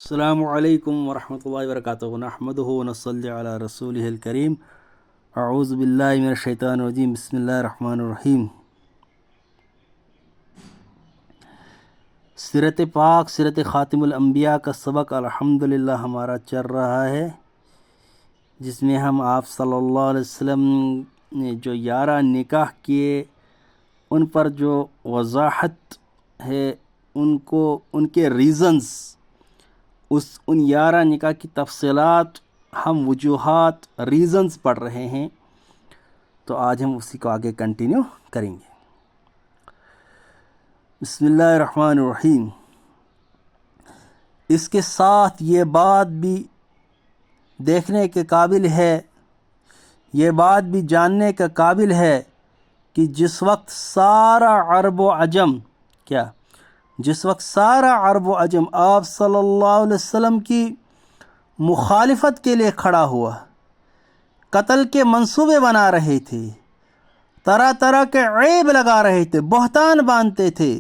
السلام علیکم ورحمۃ اللہ وبرکاتہ نحمدہ ونصلی علی رسولہ الکریم اعوذ باللہ من الشیطان الرجیم بسم اللہ الرحمن الرحیم۔ سیرت پاک سیرت خاتم الانبیاء کا سبق الحمدللہ ہمارا چل رہا ہے، جس میں ہم آپ صلی اللہ علیہ وسلم نے جو 11 نکاح کیے ان پر جو وضاحت ہے، ان کے ریزنز، ان 11 نکاح کی تفصیلات، ہم وجوہات، ریزنز پڑھ رہے ہیں، تو آج ہم اسی کو آگے کنٹینیو کریں گے۔ بسم اللہ الرحمن الرحیم۔ اس کے ساتھ یہ بات بھی دیکھنے کے قابل ہے، یہ بات بھی جاننے کے قابل ہے کہ جس وقت سارا عرب و عجم جس وقت سارا عرب و عجم آپ صلی اللہ علیہ وسلم کی مخالفت کے لیے کھڑا ہوا، قتل کے منصوبے بنا رہے تھے، طرح طرح کے عیب لگا رہے تھے، بہتان باندھتے تھے،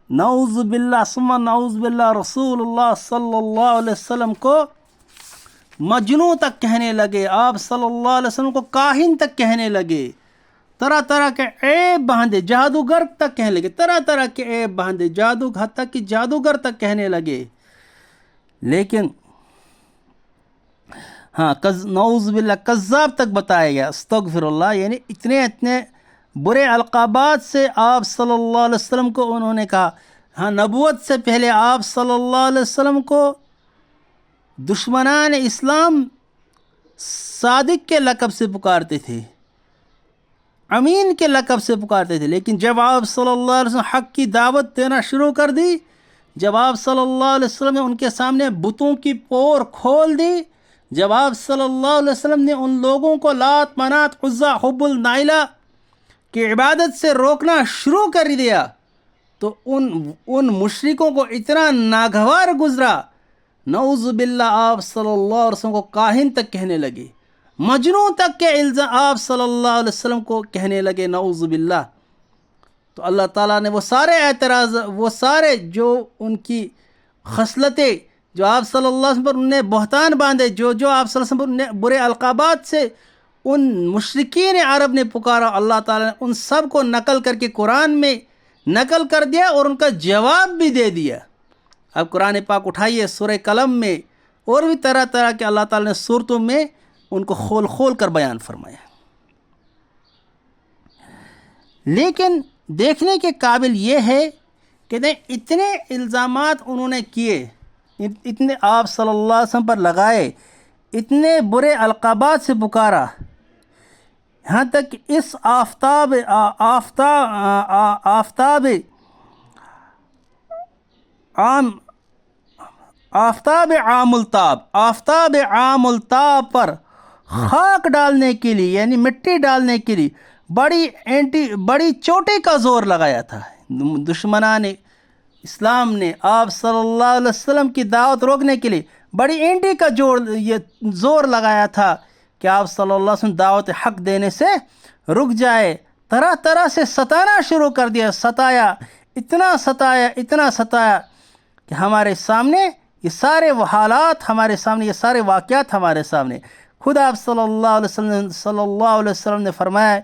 نعوذ باللہ ثم نعوذ باللہ، رسول اللہ صلی اللہ علیہ وسلم کو مجنون تک کہنے لگے، آپ صلی اللہ علیہ وسلم کو کاہن تک کہنے لگے، طرح طرح کے عیب باندھے، جادوگر تک کہنے لگے، طرح طرح کے عیب باندھے، حتیٰ کہ جادوگر تک کہنے لگے۔ لیکن نعوذ باللہ کذاب تک بتایا گیا، استغفر اللہ، یعنی اتنے برے القابات سے آپ صلی اللہ علیہ وسلم کو انہوں نے کہا۔ نبوت سے پہلے آپ صلی اللہ علیہ وسلم کو دشمنان اسلام صادق کے لقب سے پکارتے تھے، امین کے لقب سے پکارتے تھے، لیکن جب آپ صلی اللہ علیہ وسلم حق کی دعوت دینا شروع کر دی، جب آپ صلی اللہ علیہ وسلم نے ان کے سامنے بتوں کی پور کھول دی، جب آپ صلی اللہ علیہ وسلم نے ان لوگوں کو لات منات عزا حب النائلہ کی عبادت سے روکنا شروع کر دیا، تو ان مشرکوں کو اتنا ناگوار گزرا، نعوذ باللہ آپ صلی اللہ علیہ وسلم کو کاہن تک کہنے لگے، مجنون تک کے الزام آپ صلی اللہ علیہ وسلم کو کہنے لگے، نعوذ باللہ۔ تو اللہ تعالیٰ نے وہ سارے جو ان کی خصلتیں، جو آپ صلی اللہ علیہ وسلم پر انہیں بہتان باندھے، جو آپ صلی اللہ علیہ وسلم پر برے القابات سے ان مشرکین عرب نے پکارا، اللہ تعالیٰ نے ان سب کو نقل کر کے قرآن میں نقل کر دیا اور ان کا جواب بھی دے دیا۔ اب قرآن پاک اٹھائیے، سورہ قلم میں اور بھی طرح طرح کے اللہ تعالیٰ نے صورتوں میں ان کو کھول کر بیان فرمایا۔ لیکن دیکھنے کے قابل یہ ہے کہ اتنے الزامات انہوں نے کیے، اتنے آپ صلی اللہ علیہ وسلم پر لگائے، اتنے برے القابات سے پکارا، یہاں تک کہ اس آفتاب عام التاب پر خاک ڈالنے کے لیے، یعنی مٹی ڈالنے کے لیے بڑی چوٹی کا زور لگایا تھا۔ دشمنان اسلام نے آپ صلی اللہ علیہ وسلم کی دعوت روکنے کے لیے بڑی اینٹی کا زور لگایا تھا کہ آپ صلی اللہ علیہ وسلم دعوت حق دینے سے رک جائے، طرح طرح سے ستانا شروع کر دیا، اتنا ستایا کہ ہمارے سامنے یہ سارے حالات، ہمارے سامنے یہ سارے واقعات ہمارے سامنے، خود آپ صلی اللہ علیہ وسلم نے فرمایا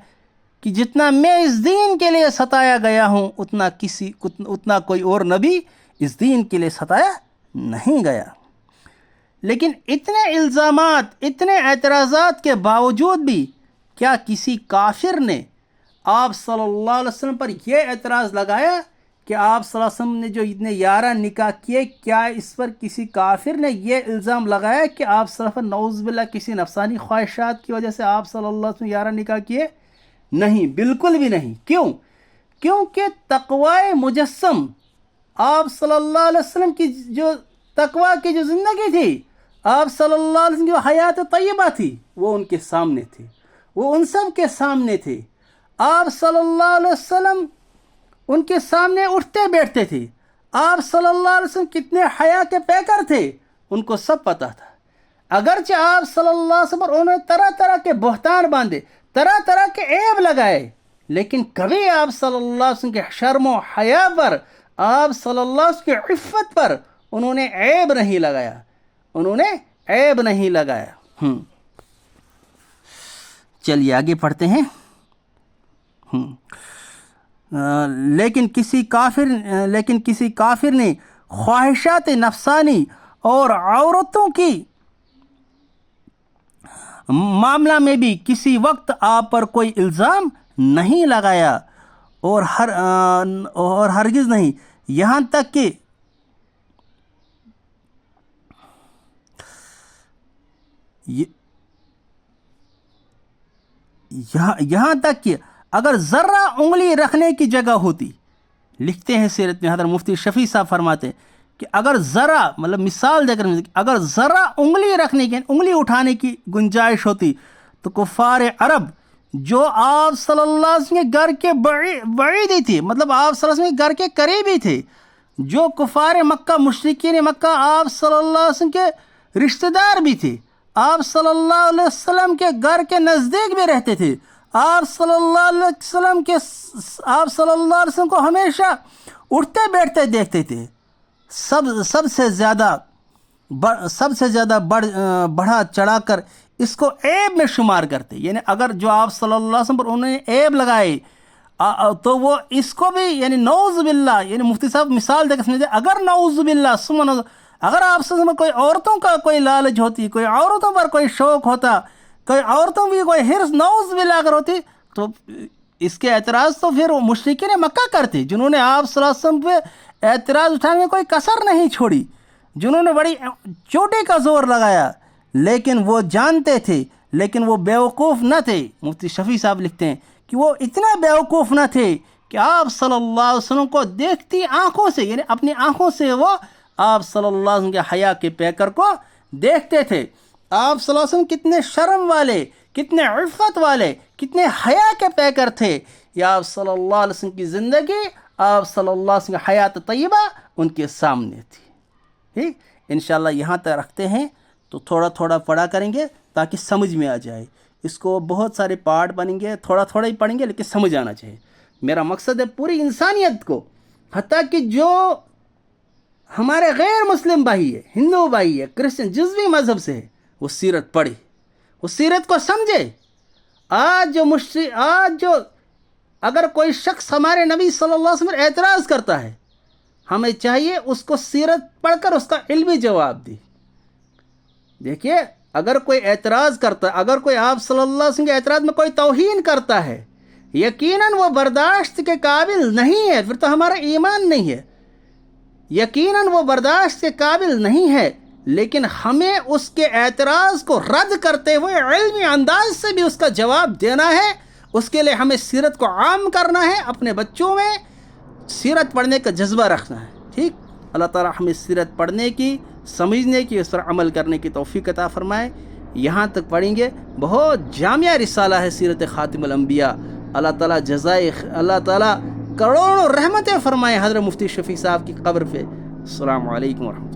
کہ جتنا میں اس دین کے لیے ستایا گیا ہوں، اتنا کوئی اور نبی اس دین کے لیے ستایا نہیں گیا۔ لیکن اتنے الزامات، اتنے اعتراضات کے باوجود بھی کیا کسی کافر نے آپ صلی اللہ علیہ وسلم پر یہ اعتراض لگایا کہ آپ صلی اللہ علیہ وسلم نے جو اتنے 11 نکاح کیے، کیا اس پر کسی کافر نے یہ الزام لگایا کہ آپ صلی اللہ علیہ وسلم نعوذ باللہ کسی نفسانی خواہشات کی وجہ سے آپ صلی اللہ علیہ وسلم 11 نکاح کیے؟ نہیں، بالکل بھی نہیں۔ کیونکہ تقوی مجسم، آپ صلی اللہ علیہ وسلم کی جو تقوی کی جو زندگی تھی، آپ صلی اللہ علیہ وسلم کی جو حیات طیبہ تھی، وہ ان کے سامنے تھے، وہ ان سب کے سامنے تھے۔ آپ صلی اللہ علیہ وسلم ان کے سامنے اٹھتے بیٹھتے تھے، آپ صلی اللہ علیہ وسلم کتنے حیا کے پیکر تھے، ان کو سب پتہ تھا۔ اگرچہ آپ صلی اللہ علیہ وسلم پر انہوں نے طرح طرح کے بہتان باندھے، طرح طرح کے عیب لگائے، لیکن کبھی آپ صلی اللہ علیہ وسلم کے شرم و حیا پر، آپ صلی اللہ علیہ وسلم کی عفت پر انہوں نے عیب نہیں لگایا، انہوں نے عیب نہیں لگایا۔ چلیے آگے پڑھتے ہیں۔ لیکن کسی کافر نے خواہشات نفسانی اور عورتوں کی معاملہ میں بھی کسی وقت آپ پر کوئی الزام نہیں لگایا، اور ہرگز نہیں، یہاں تک کہ اگر ذرہ انگلی رکھنے کی جگہ ہوتی، لکھتے ہیں سیرت میں حضرت مفتی شفیع صاحب فرماتے ہیں کہ اگر ذرہ، مطلب مثال دے کر، اگر ذرہ انگلی رکھنے کی، انگلی اٹھانے کی گنجائش ہوتی تو کفار عرب جو آپ صلی اللہ علیہ وسلم کے گھر کے بعید ہی تھے، مطلب آپ صلی اللہ علیہ وسلم کے گھر کے قریب ہی تھے، جو کفار مکہ، مشرکین مکہ آپ صلی اللہ علیہ وسلم کے رشتہ دار بھی تھے، آپ صلی اللہ علیہ وسلم کے گھر کے نزدیک بھی رہتے تھے، آپ صلی اللہ علیہ وسلم کو ہمیشہ اٹھتے بیٹھتے دیکھتے تھے، سب سے زیادہ بڑھا چڑھا کر اس کو عیب میں شمار کرتے، یعنی اگر جو آپ صلی اللہ علیہ وسلم پر انہوں نے عیب لگائے تو وہ اس کو بھی، یعنی نعوذ باللہ، یعنی مفتی صاحب مثال دے کے سمجھے، اگر نعوذ باللہ اگر آپ صلی اللہ علیہ وسلم کوئی عورتوں کا کوئی لالچ ہوتی، کوئی عورتوں پر کوئی شوق ہوتا، کوئی عورتوں بھی کوئی حرص نعوذ باللہ اگر ہوتی، تو اس کے اعتراض تو پھر مشرکین مکہ کرتے، جنہوں نے آپ صلی اللہ علیہ وسلم پہ اعتراض اٹھانے میں کوئی کسر نہیں چھوڑی، جنہوں نے بڑی چوٹی کا زور لگایا، لیکن وہ جانتے تھے، لیکن وہ بیوقوف نہ تھے۔ مفتی شفیع صاحب لکھتے ہیں کہ وہ اتنے بیوقوف نہ تھے کہ آپ صلی اللہ علیہ وسلم کو دیکھتی آنکھوں سے، یعنی اپنی آنکھوں سے وہ آپ صلی اللہ علیہ وسلم کے حیا کے پیکر کو دیکھتے تھے۔ آپ صلی اللہ علیہ وسلم کتنے شرم والے، کتنے عفت والے، کتنے حیا کے پیکر تھے، یا آپ صلی اللہ علیہ وسلم کی زندگی، آپ صلی اللہ علیہ وسلم کی حیات طیبہ ان کے سامنے تھی۔ ٹھیک، انشاءاللہ یہاں تک رکھتے ہیں، تو تھوڑا تھوڑا پڑھا کریں گے تاکہ سمجھ میں آ جائے۔ اس کو بہت سارے پارٹ بنیں گے، تھوڑا تھوڑا ہی پڑھیں گے لیکن سمجھ آنا چاہیے۔ میرا مقصد ہے پوری انسانیت کو، حتیٰ کہ جو ہمارے غیر مسلم بھائی ہے، ہندو بھائی ہے، کرسچن، جس بھی مذہب سے ہے، وہ سیرت پڑھے، وہ سیرت کو سمجھے۔ آج جو اگر کوئی شخص ہمارے نبی صلی اللہ علیہ وسلم اعتراض کرتا ہے، ہمیں چاہیے اس کو سیرت پڑھ کر اس کا علمی جواب دے۔ دیکھیے، اگر کوئی اعتراض کرتا ہے، اگر کوئی آپ صلی اللہ علیہ وسلم کے اعتراض میں کوئی توہین کرتا ہے، یقیناً وہ برداشت کے قابل نہیں ہے، پھر تو ہمارا ایمان نہیں ہے، یقیناً وہ برداشت کے قابل نہیں ہے، لیکن ہمیں اس کے اعتراض کو رد کرتے ہوئے علمی انداز سے بھی اس کا جواب دینا ہے۔ اس کے لیے ہمیں سیرت کو عام کرنا ہے، اپنے بچوں میں سیرت پڑھنے کا جذبہ رکھنا ہے۔ ٹھیک، اللہ تعالیٰ ہمیں سیرت پڑھنے کی، سمجھنے کی، اس پر عمل کرنے کی توفیق عطا فرمائے۔ یہاں تک پڑھیں گے، بہت جامعہ رسالہ ہے سیرت خاتم الانبیاء۔ اللہ تعالیٰ کروڑوں رحمتیں فرمائے حضرت مفتی شفیع صاحب کی قبر پہ۔ السلام علیکم ورحمۃ اللہ۔